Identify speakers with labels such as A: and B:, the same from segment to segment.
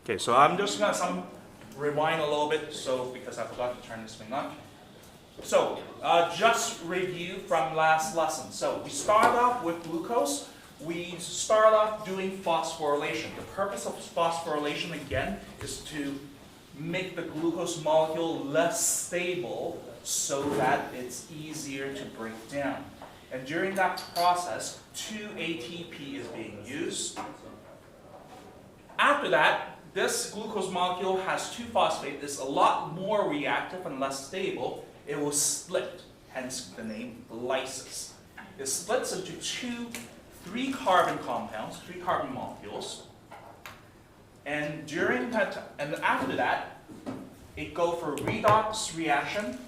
A: Okay, so I'm just gonna rewind a little bit, because I forgot to turn this thing on. So just review from last lesson. So we started off with glucose. We start off doing phosphorylation. The purpose of phosphorylation again is to make the glucose molecule less stable so that it's easier to break down. And during that process, 2 ATP is being used. After that, this glucose molecule has 2-phosphate. It's a lot more reactive and less stable. It will split, hence the name lysis. It splits into 2 3-carbon compounds, 3-carbon molecules. And during that, and after that, it goes for redox reaction.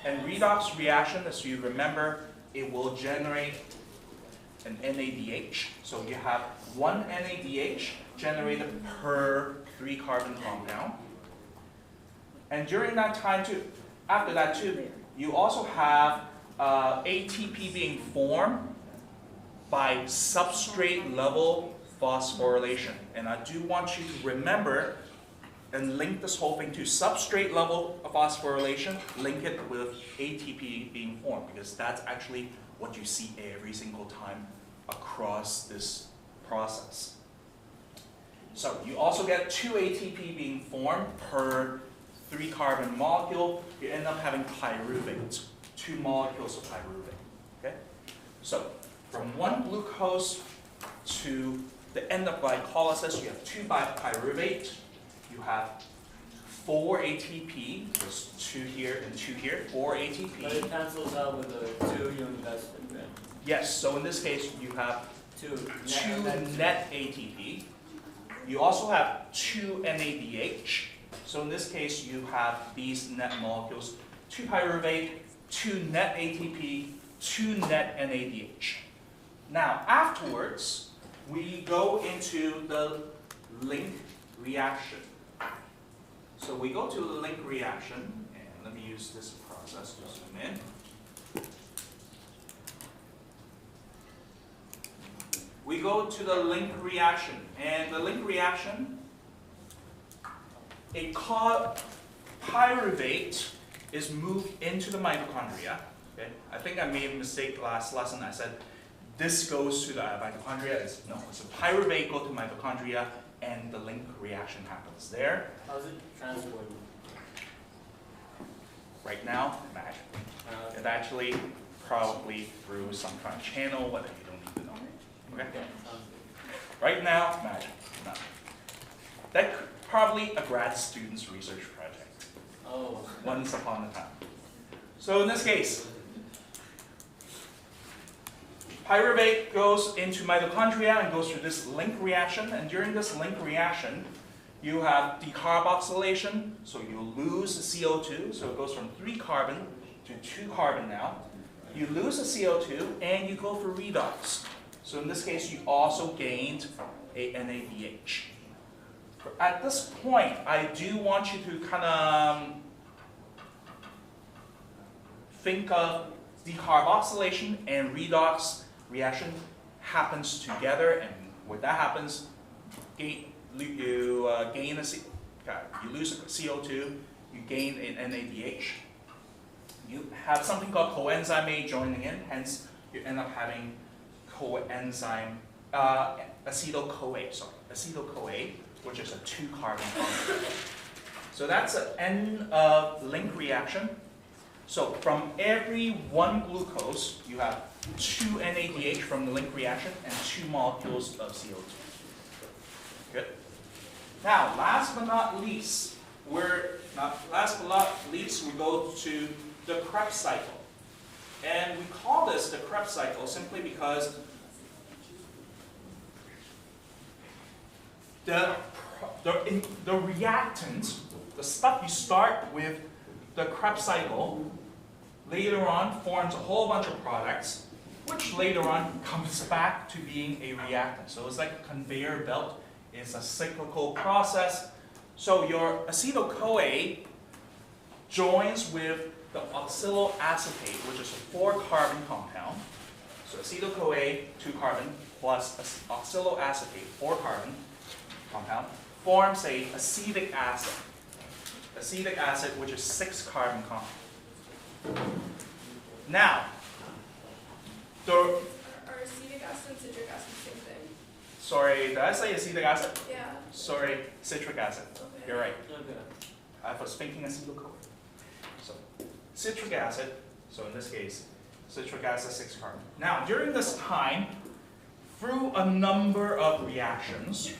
A: And redox reaction, as you remember, it will generate an NADH. So you have 1 NADH generated per 3-carbon compound. And during that time too, after that too, you also have ATP being formed by substrate level phosphorylation. And I do want you to remember and link this whole thing to substrate level phosphorylation, link it with ATP being formed, because that's actually what you see every single time across this process. So you also get 2 ATP being formed per 3-carbon molecule. You end up having pyruvate, 2 molecules of pyruvate. Okay? So from 1 glucose to the end of glycolysis, you have 2 pyruvate. You have 4 ATP, there's 2 here and 2 here, 4 ATP.
B: But it cancels out with the 2 you invested in.
A: Yes, so in this case you have
B: 2
A: net ATP. You also have 2 NADH. So in this case you have these net molecules, 2 pyruvate, 2 net ATP, 2 net NADH. Now afterwards, we go into the link reaction. So we go to the link reaction, and let me use this process to zoom in. We go to the link reaction, and the link reaction, a pyruvate is moved into the mitochondria. Okay? I think I made a mistake last lesson. I said this goes to the mitochondria. No, so pyruvate go to mitochondria, and the link reaction happens there.
B: How's it transported?
A: Right now, magic. It's actually probably through some kind of channel, whether you don't need to know. Okay? Right now, magic. No. That probably a grad student's research project.
B: Oh.
A: Once upon a time. So in this case, pyruvate goes into mitochondria and goes through this link reaction. And during this link reaction, you have decarboxylation. So you lose the CO2. So it goes from 3-carbon to 2-carbon now. You lose the CO2 and you go for redox. So in this case, you also gained a NADH. At this point, I do want you to kind of think of decarboxylation and redox reaction happens together, and when that happens, you lose a CO2, you gain an NADH. You have something called coenzyme A joining in, hence you end up having coenzyme acetyl-CoA, which is a 2-carbon compound. So that's the end of link reaction. So from every 1 glucose, you have 2 NADH from the link reaction and 2 molecules of CO2. Good. Now, last but not least, we go to the Krebs cycle. And we call this the Krebs cycle simply because the reactant, the stuff you start with the Krebs cycle, later on forms a whole bunch of products, which later on comes back to being a reactant. So it's like a conveyor belt. It's a cyclical process. So your acetyl-CoA joins with the oxaloacetate, which is a 4-carbon compound. So acetyl-CoA, 2-carbon, plus oxaloacetate, 4-carbon compound, forms a acetic acid. Acetic acid, which is 6 carbon compound. Now,
C: Are acetic acid and citric acid the same thing?
A: sorry, did I say acetic acid?
C: Yeah.
A: Sorry, citric acid.
C: Okay.
A: You're right.
B: Okay.
A: I was thinking acetyl-CoA. So, citric acid, so in this case, citric acid 6 carbon. Now, during this time, through a number of reactions,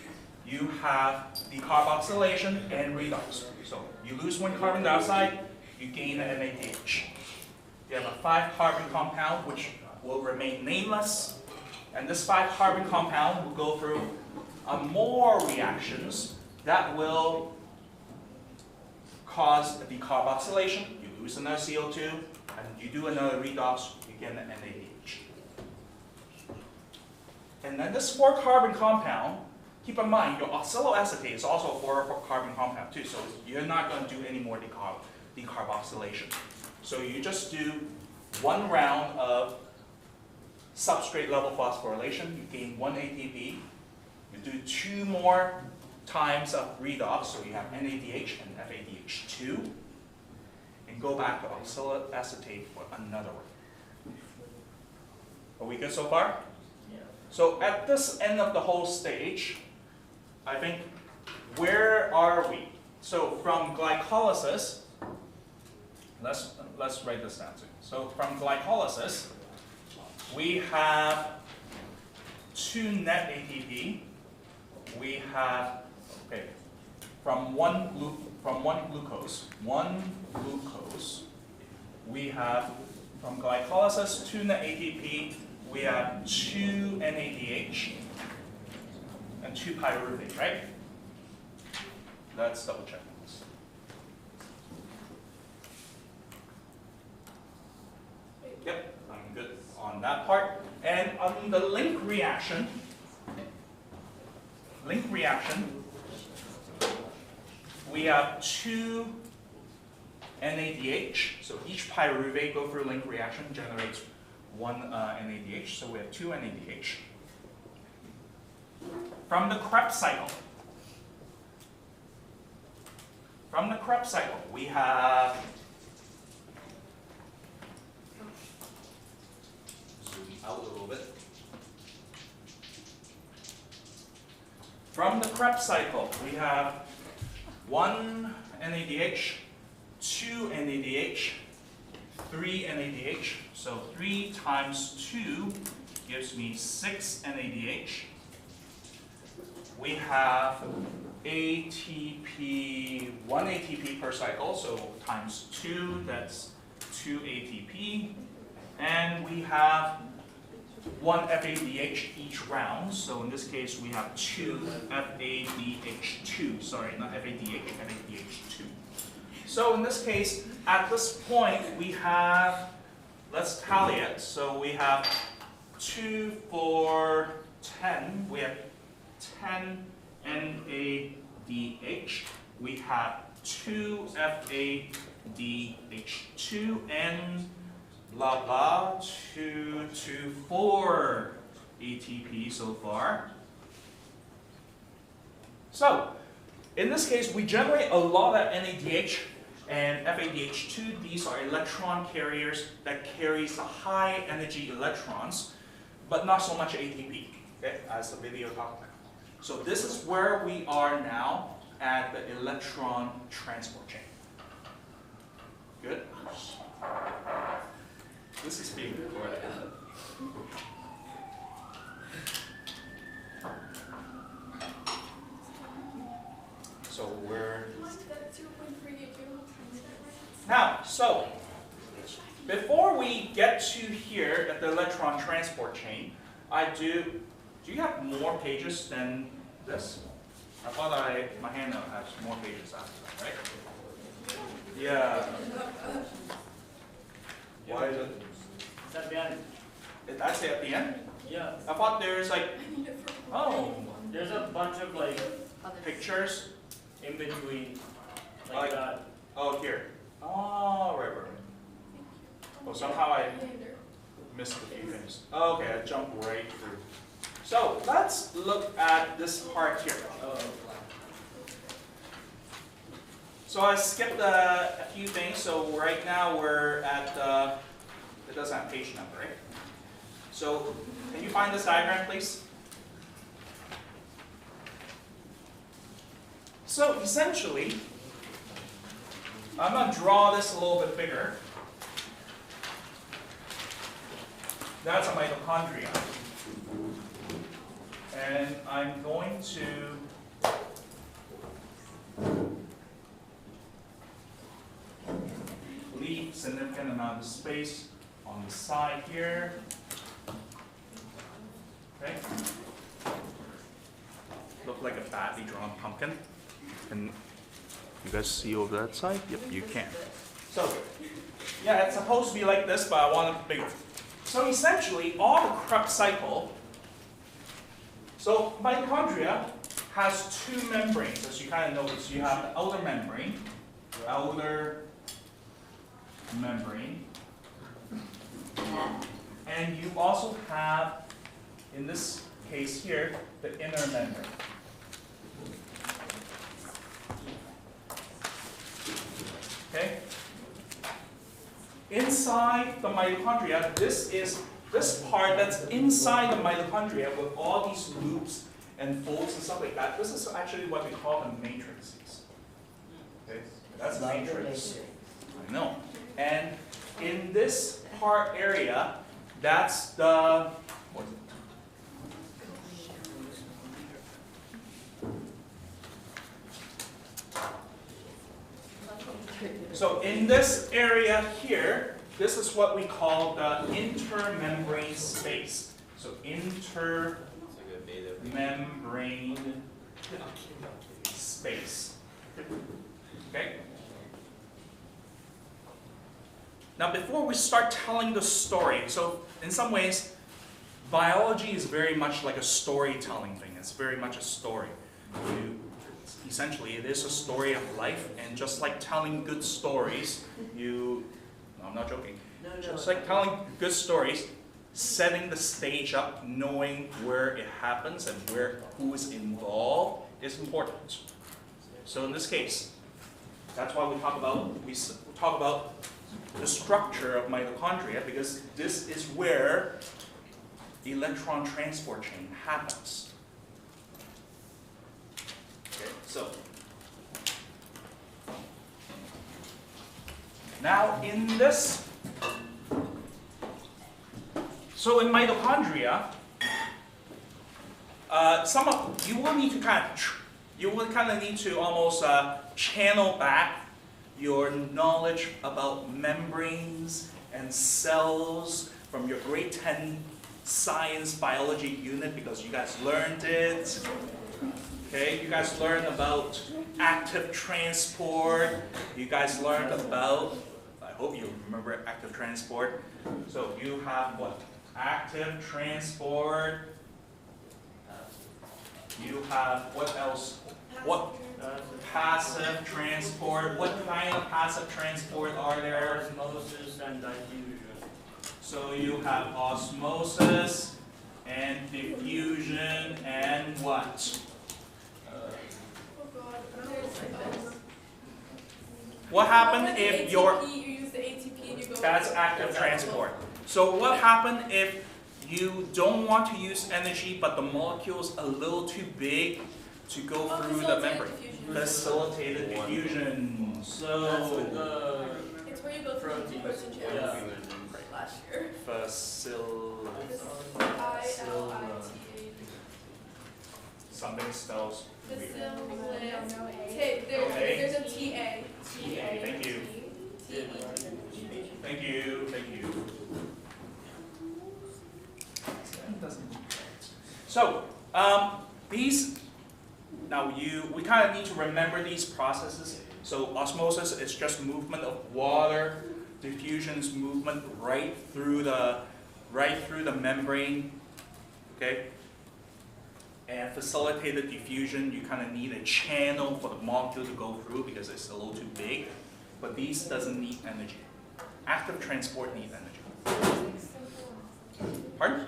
A: you have decarboxylation and redox. So, you lose 1 carbon dioxide, you gain an NADH. You have a 5 carbon compound which will remain nameless, and this 5 carbon compound will go through more reactions that will cause a decarboxylation. You lose another CO2, and you do another redox, you get an NADH. And then this 4 carbon compound, keep in mind your oxaloacetate is also a 4 carbon compound too, so you're not going to do any more decarboxylation. So you just do 1 round of substrate level phosphorylation, you gain 1 ATP, you do 2 more times of redox, so you have NADH and FADH2, and go back to oxaloacetate for another one. Are we good so far?
B: Yeah.
A: So at this end of the whole stage, I think, where are we? So from glycolysis, let's write this down too. So from glycolysis, we have 2 net ATP. We have, okay, from one glucose, we have, from glycolysis, 2 net ATP, we have 2 NADH and 2 pyruvate, right? Let's double check this. Yep, I'm good on that part. And on the link reaction, we have 2 NADH. So each pyruvate go through link reaction generates 1 NADH. So we have 2 NADH. From the Krebs cycle, we have zoom out a little bit. From the Krebs cycle, we have 1 NADH, 2 NADH, 3 NADH. So 3 times 2 gives me 6 NADH. We have ATP, 1 ATP per cycle, so times 2, that's 2 ATP. And we have 1 FADH each round, so in this case we have 2 FADH2, sorry, not FADH, FADH2. So in this case, at this point we have, let's tally it, so we have 2 for 10, we have 10 NADH, we have 2 FADH2, and blah blah, 2 to 4 ATP so far. So, in this case, we generate a lot of NADH and FADH2. These are electron carriers that carries the high energy electrons, but not so much ATP, okay, as the video talked about. So this is where we are now at the electron transport chain. Good? This is being recorded. So we're now, so before we get to here at the electron transport chain, do you have more pages than this? I thought my handout has more pages after that, right? Yeah. Why is it?
B: It's at the end.
A: That's it at the end?
B: Yeah.
A: I thought there's like, oh,
B: There's a bunch of like
A: pictures.
B: in between,
A: Like-
B: like that.
A: Oh, here. Oh, right. Oh, somehow I missed a few things. Oh, okay, I jumped right through. So let's look at this part here. So I skipped a few things. So right now we're at, it doesn't have page number, right? So can you find this diagram, please? So essentially, I'm going to draw this a little bit bigger. That's a mitochondria. And I'm going to leave significant amount of space on the side here. Okay. Look like a badly drawn pumpkin. Can you guys see over that side? Yep, you can. So, yeah, it's supposed to be like this, but I want it bigger. So essentially, all the Krebs cycle, so mitochondria has two membranes, as you kind of notice. You have the outer membrane, and you also have, in this case here, the inner membrane. Okay? Inside the mitochondria, this part that's inside the mitochondria with all these loops and folds and stuff like that, this is actually what we call the matrices. Okay? That's the matrix. I know. And in this part area, that's the, what is it? So in this area here, this is what we call the intermembrane space. So intermembrane space. Okay? Now before we start telling the story, so in some ways, biology is very much like a storytelling thing. It's very much a story. Essentially, it is a story of life, and just like telling good stories, no, I'm not joking. Just like telling good stories, setting the stage up, knowing where it happens and who is involved is important. So in this case, that's why we talk about the structure of mitochondria, because this is where the electron transport chain happens. Okay, so now in this, so in mitochondria, you will need to almost channel back your knowledge about membranes and cells from your grade 10 science biology unit, because you guys learned it. Okay, you guys learned about active transport. You guys learned about, I hope you remember active transport. So you have what? Active transport. You have what else? What? Passive transport. What kind of passive transport are there?
B: Osmosis and diffusion.
A: So you have osmosis and diffusion and what? What happened if your...
C: You use the ATP and you go...
A: That's active transport. So what happened if you don't want to use energy, but the molecule's a little too big to go through the membrane? Facilitated diffusion. So...
C: It's where you go through the protein channels last year.
A: Something spells.
C: There's a TA.
A: Thank you. Thank you. So, these, now we kind of need to remember these processes. So osmosis is just movement of water. Diffusion is movement right through the membrane. Okay? And facilitated diffusion, you kind of need a channel for the molecule to go through because it's a little too big. But these doesn't need energy. Active transport needs energy. Pardon?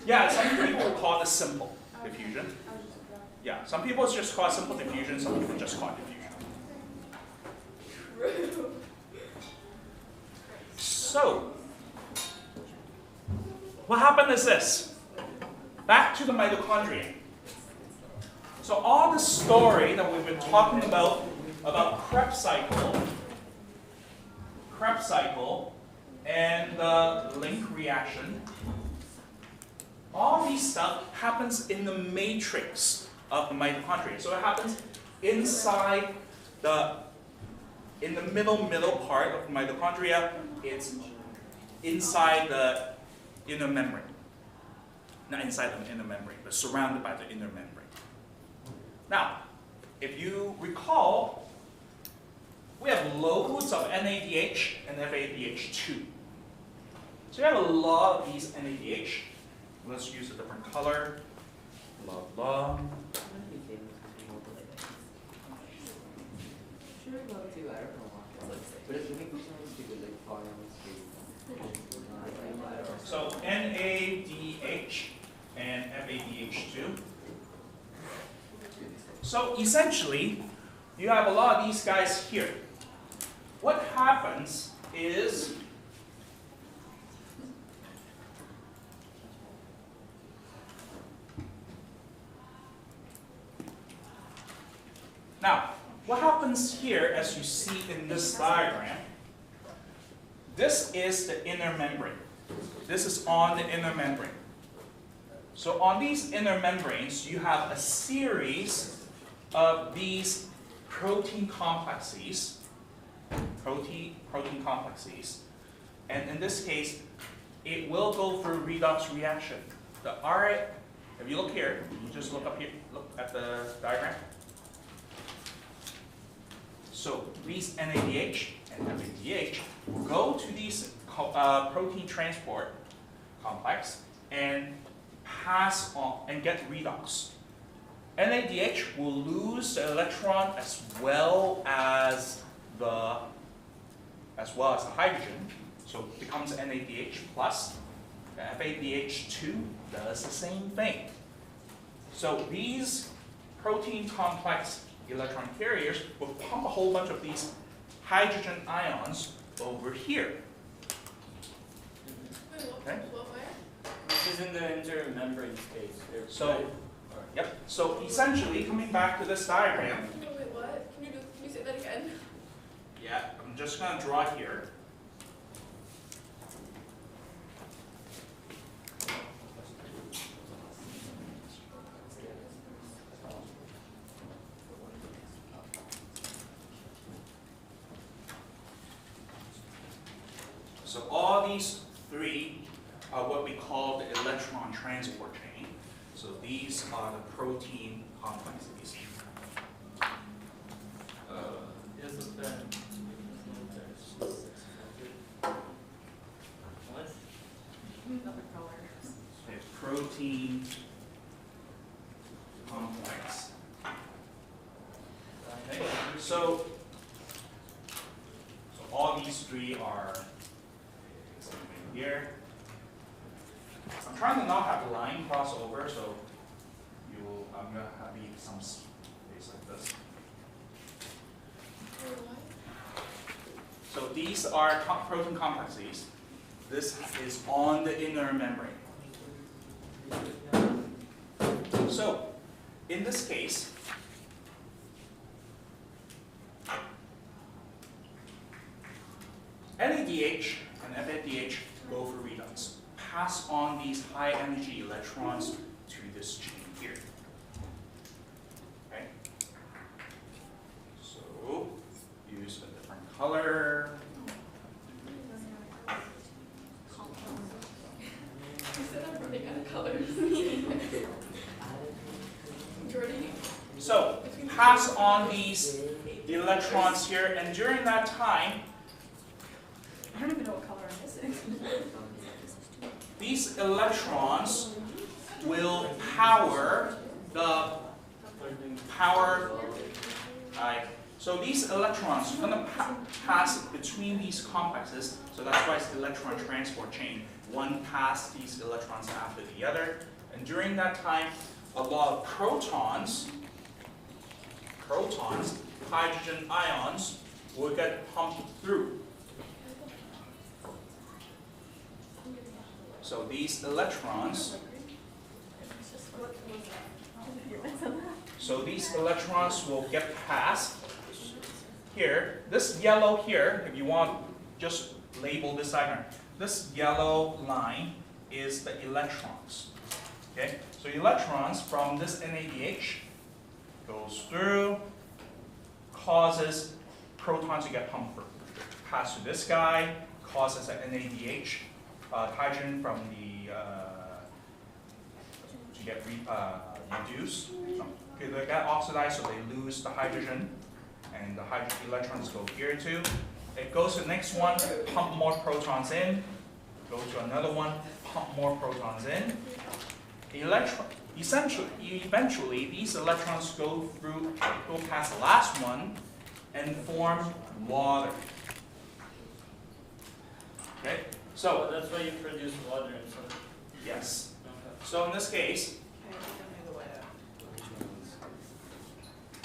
A: Yeah, some people call this simple diffusion. Yeah, some people just call it simple diffusion, some people just call it diffusion.
C: True.
A: So, what happened is this. Back to the mitochondria. So all the story that we've been talking about Krebs cycle, and the link reaction, all these stuff happens in the matrix of the mitochondria. So it happens inside in the middle part of the mitochondria. It's inside the inner membrane. Not inside the inner membrane, but surrounded by the inner membrane. Now, if you recall, we have loads of NADH and FADH2. So you have a lot of these NADH. Let's use a different color. Blah, blah. So NADH and FADH2. So essentially, you have a lot of these guys here. What happens is now, what happens here, as you see in this diagram, this is the inner membrane. This is on the inner membrane. So on these inner membranes, you have a series of these protein complexes, and in this case, it will go through redox reaction. The RA, if you look here, you just look up here, look at the diagram. So these NADH and FADH will go to these protein transport complex and pass on and get redox. NADH will lose the electron as well as the hydrogen, so it becomes NADH plus. The FADH2 does the same thing. So these protein complex electron carriers will pump a whole bunch of these hydrogen ions over here. Okay.
B: This is in the intermembrane space.
A: So, yep. So essentially, coming back to this diagram.
C: Wait, what? Can you say that again?
A: Yeah, I'm just going to draw here. So all these three are what we call the electron transport chain. So these are the protein complexes.
B: Here's the pen. What?
A: A protein complex. Okay. So all these three are here. I'm trying to not have a line crossover, so I'm going to have some space like this. So these are protein complexes. This is on the inner membrane. So in this case, NADH and FADH go for redox. Pass on these high energy electrons to this chain here. Okay? So use a different color.
C: You said I'm running out of colors. Jordy?
A: So pass on these electrons here, and during that time,
C: I don't even know what color I'm missing.
A: these electrons will power the so these electrons are going to pass between these complexes, so that's why it's electron transport chain. One passes these electrons after the other, and during that time, a lot of protons, hydrogen ions, will get pumped through. So these electrons, will get passed here. This yellow here, if you want, just label this diagram. This yellow line is the electrons. Okay, so electrons from this NADH goes through, causes protons to get pumped through. Pass to this guy, causes an NADH, hydrogen from the to get reduced. Okay, they get oxidized, so they lose the hydrogen, and the hydrogen electrons go here too. It goes to the next one, pump more protons in. Go to another one, pump more protons in. Eventually, these electrons go past the last one and form water. Okay, so
B: that's why you produce water and so.
A: yes.
B: Okay.
A: So in this case,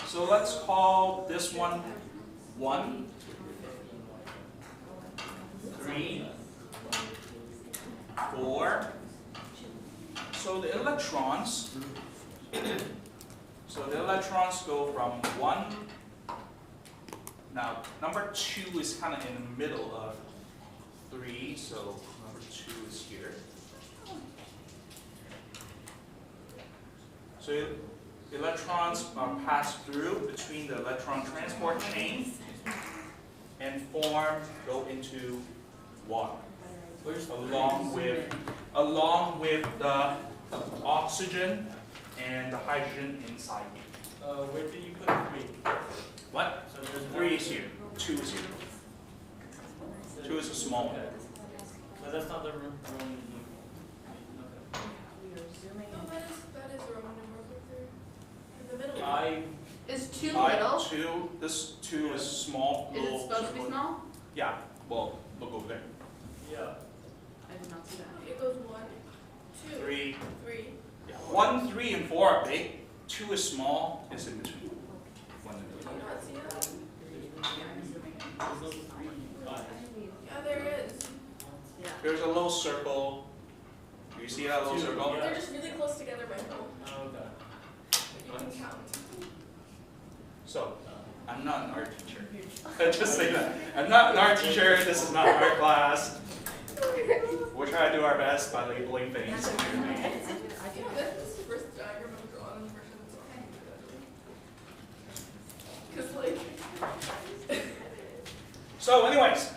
A: so let's call this one 1, 3, 4. So the electrons go from 1. Now number 2 is kind of in the middle of 3, so number 2 is here. So electrons are passed through between the electron transport chain and go into water, along with the oxygen and the hydrogen inside.
B: Where do you put 3?
A: What?
B: So there's
A: 3 is here. 2 is here. 2 is a small one.
B: Okay. So that's not the room. Okay.
C: No, that is a Roman numeral 3. In the middle.
D: Is 2 little?
A: 2. This 2 is small.
D: Is it supposed to be small?
A: Yeah. Well, look over there.
B: Yeah.
D: I did not see that.
C: It goes 1, 2,
A: 3.
C: 3.
A: Yeah. 1, 3, and 4 are big. 2 is small. It's in between. 1 and 3.
C: Do you not see that?
B: There's no 3.
C: Yeah, there is.
D: Yeah.
A: There's a little circle. Do you see that little
B: 2,
A: circle?
B: yeah.
C: They're just really close together, Michael.
B: Okay.
C: You can count.
A: So, I'm not an art teacher. Just say that. I'm not an art teacher. This is not an art class. We'll try to do our best by labeling things.
C: You know, this is the first diagram of a drawn version of the Because, like.
A: So, anyways,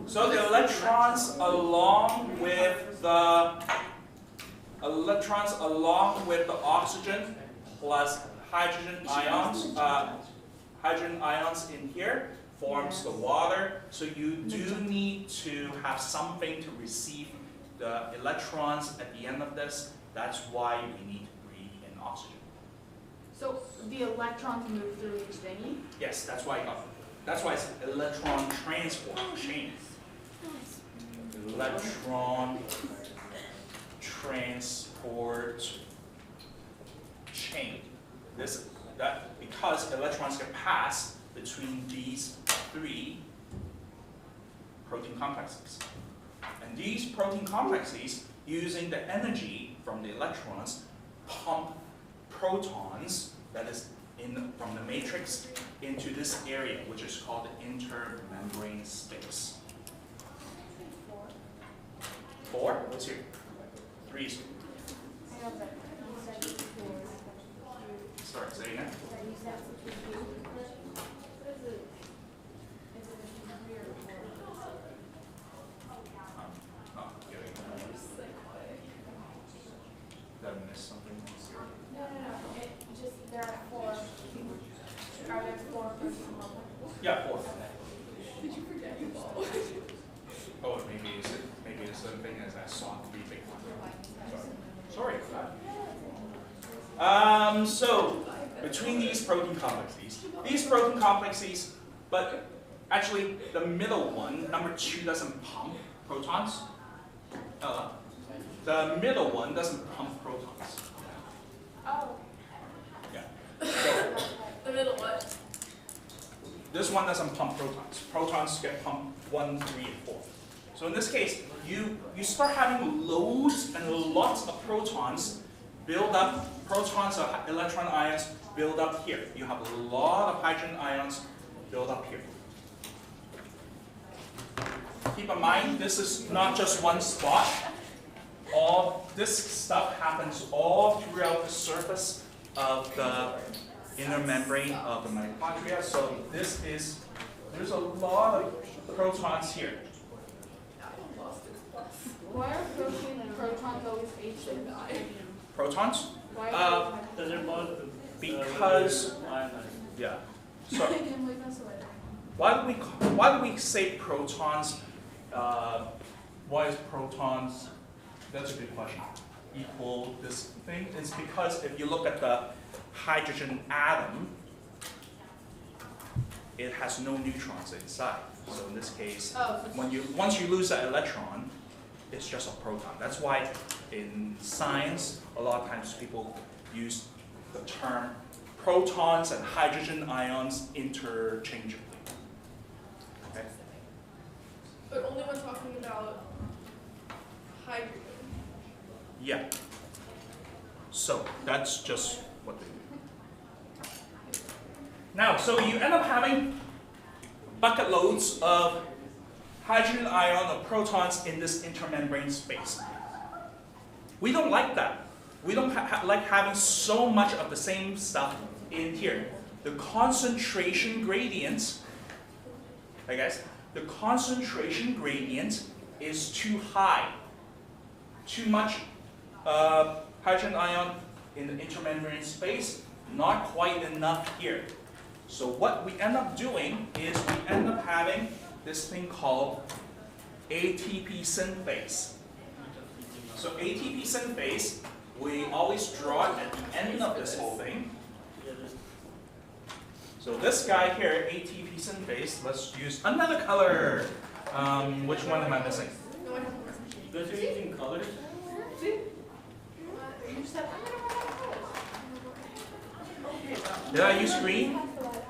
A: so the electrons along with the oxygen plus hydrogen ions in here forms the water. So you do need to have something to receive the electrons at the end of this. That's why we need to breathe in oxygen.
D: So the electrons move through each thingy?
A: Yes, that's why it's electron transport chain. Electron transport chain. Because electrons can pass between these 3 protein complexes. And these protein complexes, using the energy from the electrons, pump protons, that is from the matrix, into this area, which is called the intermembrane space. 4? What's here? 3 is here. Sorry, say again. Did I miss something?
C: No. It just, there are 4. Are there 4 versus multiple?
A: Yeah, 4.
C: Did you forget you ball?
A: Oh, maybe it's the thing as I saw 3 big ones. Sorry for that. So between these protein complexes, but actually the middle one, number 2, doesn't pump protons. The middle one doesn't pump protons. one doesn't pump protons. Protons get pumped 1, 3, and 4. So in this case, you start having loads and lots of protons build up, protons or electron ions build up here. You have a lot of hydrogen ions build up here. Keep in mind, this is not just one spot. All this stuff happens all throughout the surface of the inner membrane of the mitochondria. So there's a lot of protons here.
D: Why are protein and protons always H and I?
A: Protons?
D: Why are
B: Because they're both
A: Because
B: ionized.
A: yeah. So
D: they can leave us later?
A: why do we say protons? Why is protons? That's a good question. Equal this thing? It's because if you look at the hydrogen atom, it has no neutrons inside. So in this case, once you lose that electron, it's just a proton. That's why in science, a lot of times people use the term protons and hydrogen ions interchangeably. Okay?
E: But only when talking about hydrogen.
A: Yeah. So that's just what they do. Now, so you end up having bucket loads of hydrogen ion or protons in this intermembrane space. We don't like that. We don't like having so much of the same stuff in here. The concentration gradient, I guess, the concentration gradient is too high. Too much hydrogen ion in the intermembrane space, not quite enough here. So what we end up doing is we end up having this thing called ATP synthase. So ATP synthase, we always draw it at the end of this whole thing. So this guy here, ATP synthase, let's use another color. Which one am I missing?
E: No, I have one.
B: You guys are using colors?
D: You said
A: Did I use green?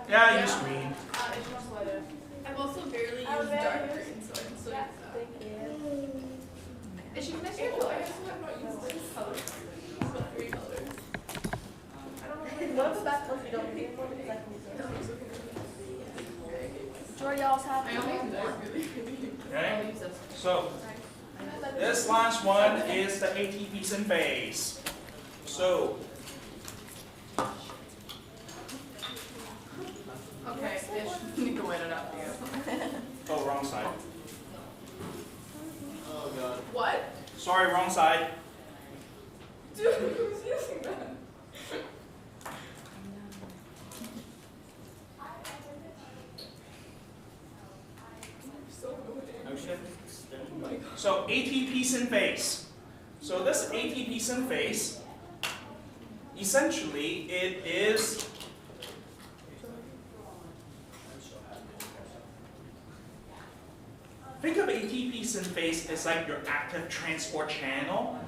A: Yeah, I used green.
D: it's just later.
E: I've also barely used dark green, so I can still use that.
D: Is she gonna
E: I
D: say
E: know, I
D: color?
E: just have not used this color. But 3 colors. I don't know.
F: What if that's what you don't need one? Because I can use it.
D: Jordy else have.
E: I only use dark really.
A: Okay? So this last one is the ATP synthase. So
E: Okay, ish. Need to wait it out for you.
A: oh, wrong side.
B: Oh god.
E: What?
A: Sorry, wrong side.
E: Dude, who's using that? So annoying.
B: I wish I had this extension.
E: Oh my god.
A: So ATP synthase. So this ATP synthase, essentially, it is think of ATP synthase as like your active transport channel,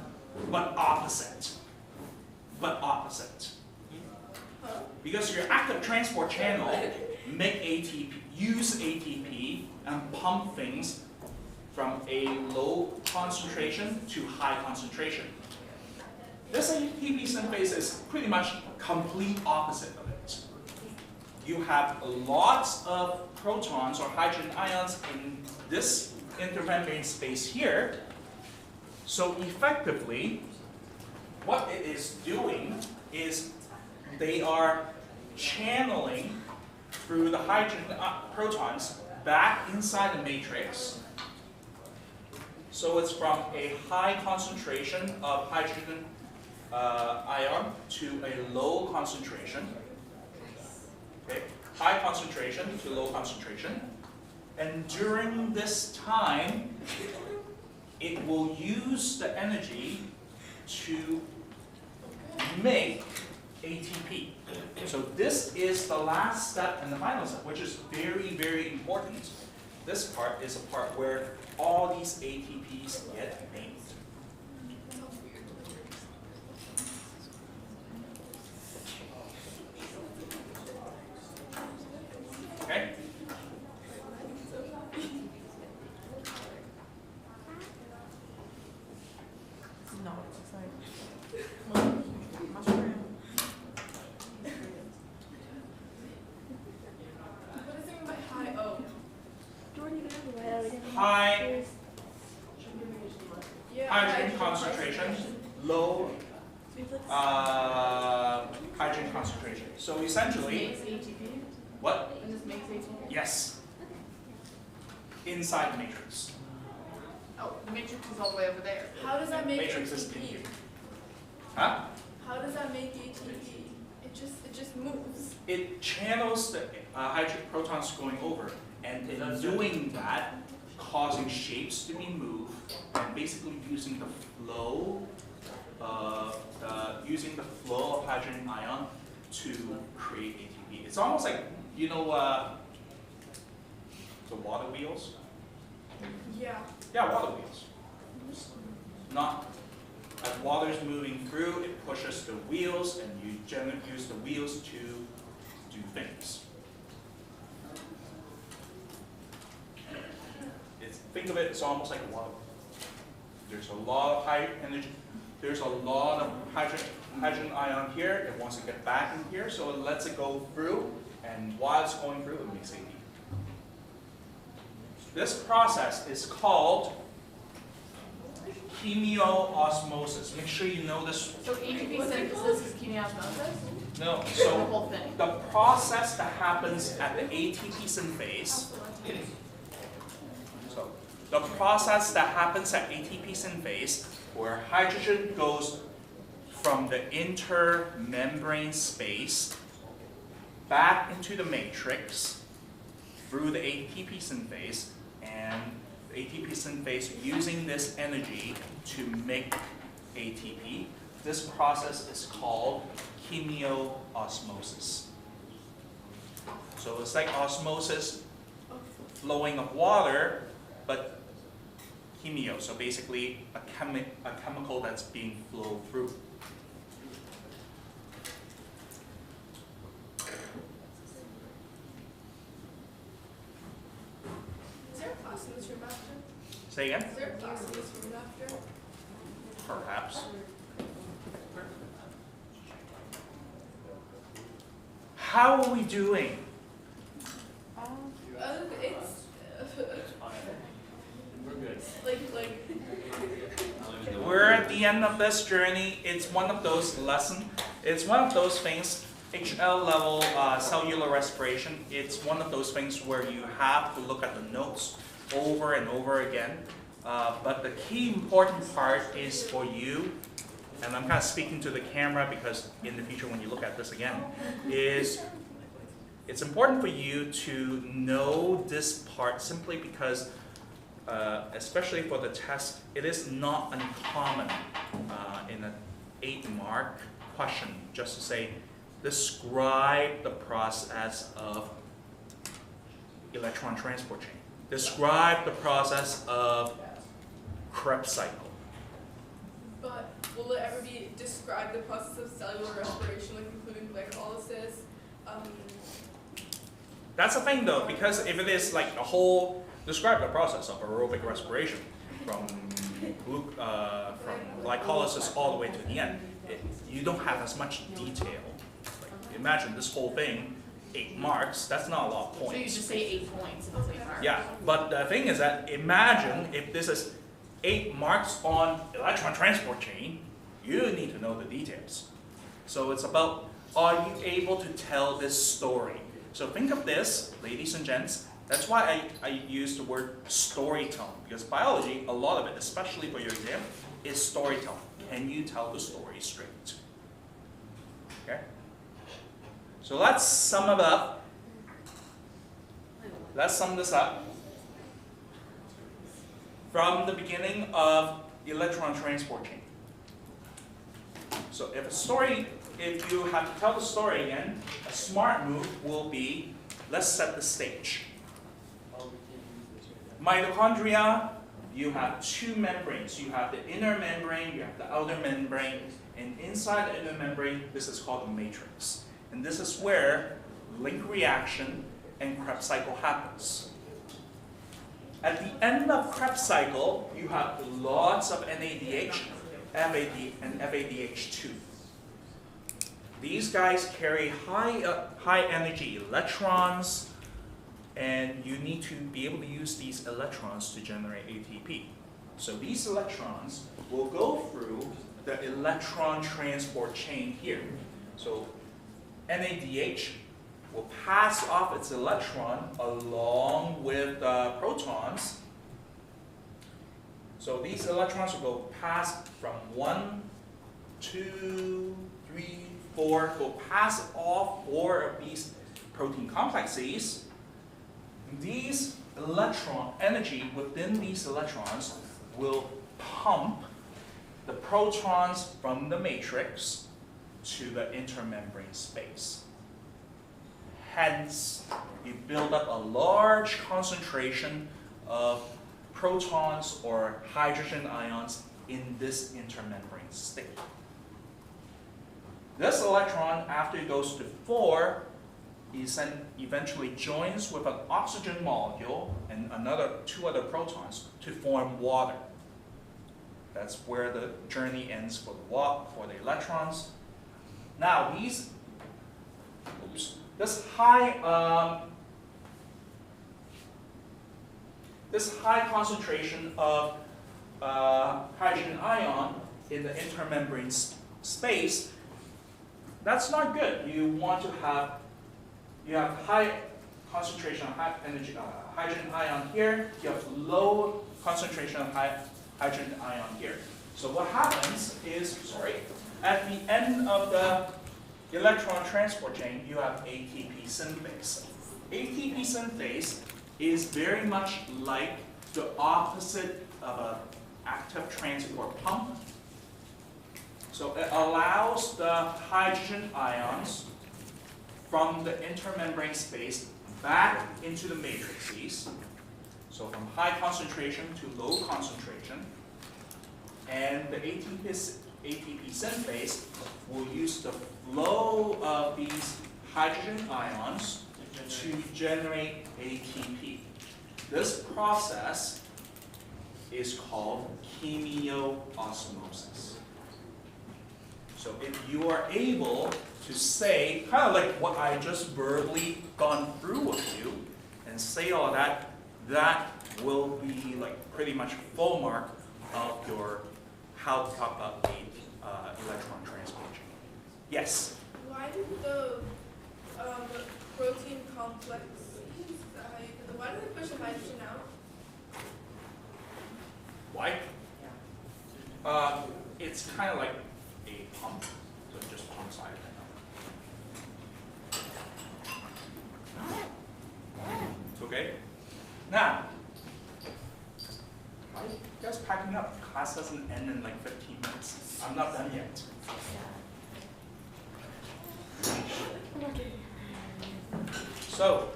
A: but opposite. But opposite.
E: Huh?
A: Because your active transport channel make ATP, use ATP and pump things from a low concentration to high concentration. This ATP synthase is pretty much complete opposite of it. You have lots of protons or hydrogen ions in this intermembrane space here. So effectively, what it is doing is they are channeling through the hydrogen protons back inside the matrix. So it's from a high concentration of hydrogen ion to a low concentration. Okay, high concentration to low concentration. And during this time, it will use the energy to make ATP. So this is the last step and the final step, which is very, very important. This part is a part where all these ATPs get made. Okay? hydrogen concentration. So essentially,
D: Makes ATP?
A: what?
D: And this makes ATP?
A: Yes. Inside the matrix.
D: Oh, the matrix is all the way over there.
E: How does that make
A: Matrix is in
E: ATP?
A: here. Huh?
E: How does that make ATP? It just moves.
A: It channels the hydrogen protons going over, and in
B: That's
A: doing that, causing shapes to be moved, and basically using the flow of hydrogen ion to create ATP. It's almost like, you know, the water wheels.
E: Yeah.
A: Yeah, water wheels. Not as water's moving through, it pushes the wheels, and you generally use the wheels to do things. Think of it, it's almost like a water wheel. There's a lot of high energy. There's a lot of hydrogen ion here. It wants to get back in here, so it lets it go through, and while it's going through, it makes ATP. This process is called chemiosmosis. Make sure you know this.
D: So ATP synthesis is chemiosmosis?
A: No,
D: The
A: so
D: whole thing?
A: the process that happens at the ATP synthase. So the process that happens at ATP synthase, where hydrogen goes from the intermembrane space back into the matrix through the ATP synthase, and the ATP synthase using this energy to make ATP. This process is called chemiosmosis. So it's like osmosis, flowing of water, but chemio, so basically a chemical that's being flowed through.
E: Is there a class in this room after?
A: Say again?
E: Is there a class in this room after?
A: Perhaps. How are we doing?
E: It's
B: We're good.
E: like
A: We're at the end of this journey. It's one of those lessons. It's one of those things, HL level cellular respiration. It's one of those things where you have to look at the notes over and over again. But the key important part is for you, and I'm kind of speaking to the camera because in the future when you look at this again, is it's important for you to know this part simply because especially for the test, it is not uncommon in an 8-mark question just to say, describe the process of electron transport chain. Describe the process of Krebs cycle.
E: But will it ever be describe the process of cellular respiration, like including glycolysis?
A: That's the thing though, because if it is like a whole, describe the process of aerobic respiration from glycolysis all the way to the end, you don't have as much detail. Like, imagine this whole thing, 8 marks, that's not a lot of
D: So you
A: points.
D: just say 8 points and it's 8 marks?
A: Yeah, but the thing is that imagine if this is 8 marks on electron transport chain, you need to know the details. So it's about, are you able to tell this story? So think of this, ladies and gents, that's why I use the word storytelling, because biology, a lot of it, especially for your exam, is storytelling. Can you tell the story straight? Okay? So let's sum it up. Let's sum this up. From the beginning of electron transport chain. So if you have to tell the story again, a smart move will be, let's set the stage. Mitochondria, you have 2 membranes. You have the inner membrane, you have the outer membrane, and inside the inner membrane, this is called the matrix. And this is where link reaction and Krebs cycle happens. At the end of Krebs cycle, you have lots of NADH, FAD, and FADH2. These guys carry high energy electrons, and you need to be able to use these electrons to generate ATP. So these electrons will go through the electron transport chain here. So NADH will pass off its electron along with protons. So these electrons will go pass from 1, 2, 3, 4, go pass all 4 of these protein complexes. These electron energy within these electrons will pump the protons from the matrix to the intermembrane space. Hence, you build up a large concentration of protons or hydrogen ions in this intermembrane state. This electron, after it goes to 4, eventually joins with an oxygen molecule and 2 other protons to form water. That's where the journey ends for the electrons. Now this high concentration of hydrogen ion in the intermembrane space, that's not good. You have high concentration of hydrogen ion here. You have low concentration of hydrogen ion here. So what happens is, at the end of the electron transport chain, you have ATP synthase. ATP synthase is very much like the opposite of an active transport pump. So it allows the hydrogen ions from the intermembrane space back into the matrices. So from high concentration to low concentration. And the ATP synthase will use the flow of these hydrogen ions to generate ATP. This process is called chemiosmosis. So if you are able to say, kind of like what I just verbally gone through with you, and say all that, that will be like pretty much a full mark of your how to talk about the electron transport chain. Yes?
E: Why did the protein complex, why did they push the hydrogen out?
A: Why? It's kind of like a pump, so it just pumps hydrogen out. Okay? Now, why are you guys packing up? Class doesn't end in like 15 minutes. I'm not done yet. So,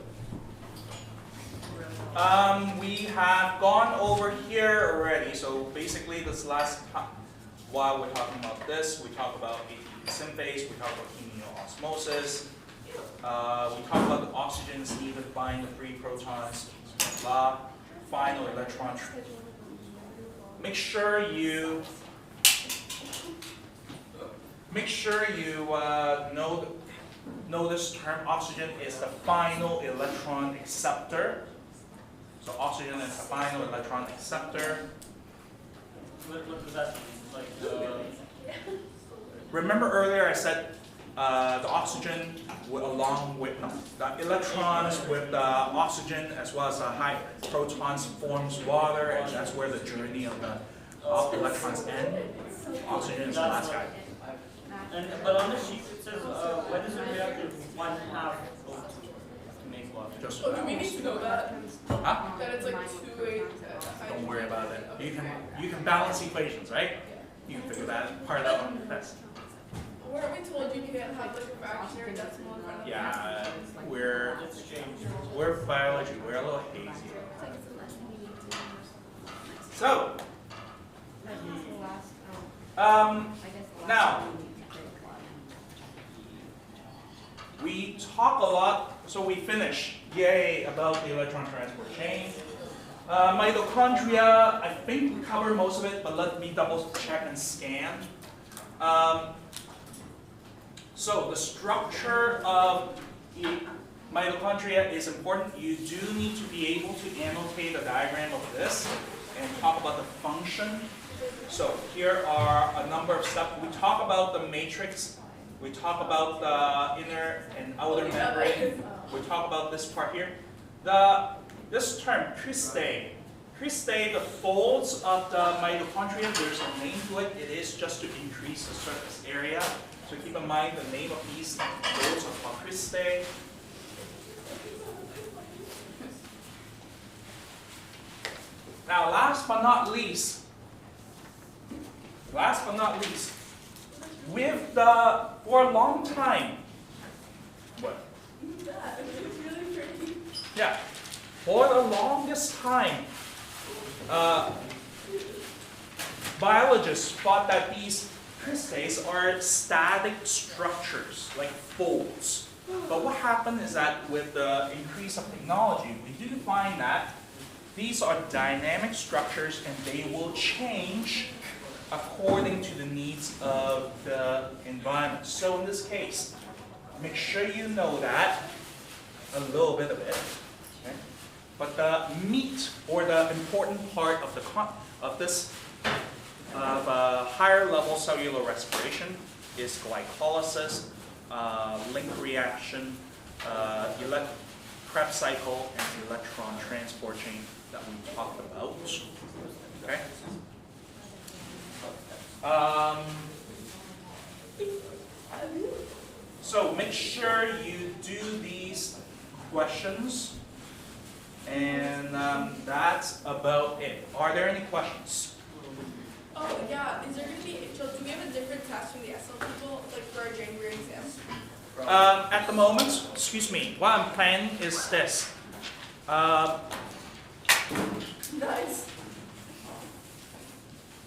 A: we have gone over here already. So basically this last time, while we're talking about this, we talk about ATP synthase, we talk about chemiosmosis, we talk about the oxygens needed to bind the 3 protons, blah, final electron. Make sure you know this term. Oxygen is the final electron acceptor. So oxygen is the final electron acceptor.
B: What does that mean?
A: Remember earlier I said the oxygen along with the electrons with the oxygen as well as the high protons forms water, and that's where the journey of the electrons end. Oxygen is the last guy.
B: But on the sheet it says, when does it react with 1/2 O2 to make water?
A: Just
E: Oh, do we need to know that?
A: huh?
E: That it's like 2-8 hydrogen.
A: Don't worry about it. You can balance equations, right? You can figure that part out on the test.
E: Weren't we told you can't have like a fraction or decimal in front of
A: Yeah,
B: Let's change.
A: we're biology. We're a little hazy. So, now we talk a lot. So we finish. Yay about the electron transport chain. Mitochondria. I think we covered most of it, but let me double check and scan. So the structure of mitochondria is important. You do need to be able to annotate a diagram of this and talk about the function So here are a number of steps. We talk about the matrix. We talk about the inner and outer membrane. We talk about this part here. This term, cristae. Cristae, the folds of the mitochondria, there's a name to it. It is just to increase the surface area. So keep in mind the name of these folds are called cristae. Now, last but not least, with for a long time, what? Yeah, for the longest time, biologists thought that these cristae are static structures, like folds. But what happened is that with the increase of technology, we do find that these are dynamic structures and they will change according to the needs of the environment. So in this case, make sure you know that, a little bit of it. Okay? But the meat or the important part of this higher level cellular respiration is glycolysis, link reaction, Krebs cycle, and electron transport chain that we talked about. Okay. So make sure you do these questions, and that's about it. Are there any questions?
E: Oh yeah, is there gonna be? So do we have a different test from the SL people, like for our January exam?
A: At the moment, excuse me, what I'm planning is this.
E: Nice.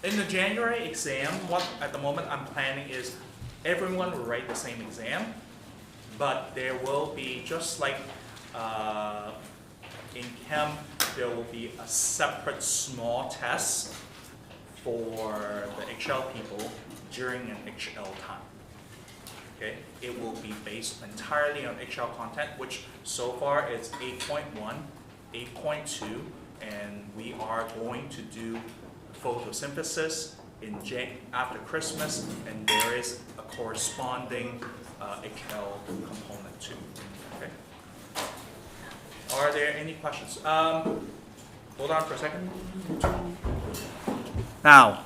A: In the January exam, what at the moment I'm planning is everyone will write the same exam, but there will be, just like in chem, there will be a separate small test for the HL people during an HL time. Okay? It will be based entirely on HL content, which so far is 8.1, 8.2, and we are going to do photosynthesis after Christmas, and there is a corresponding HL component too. Okay? Are there any questions? Hold on for a second. Now,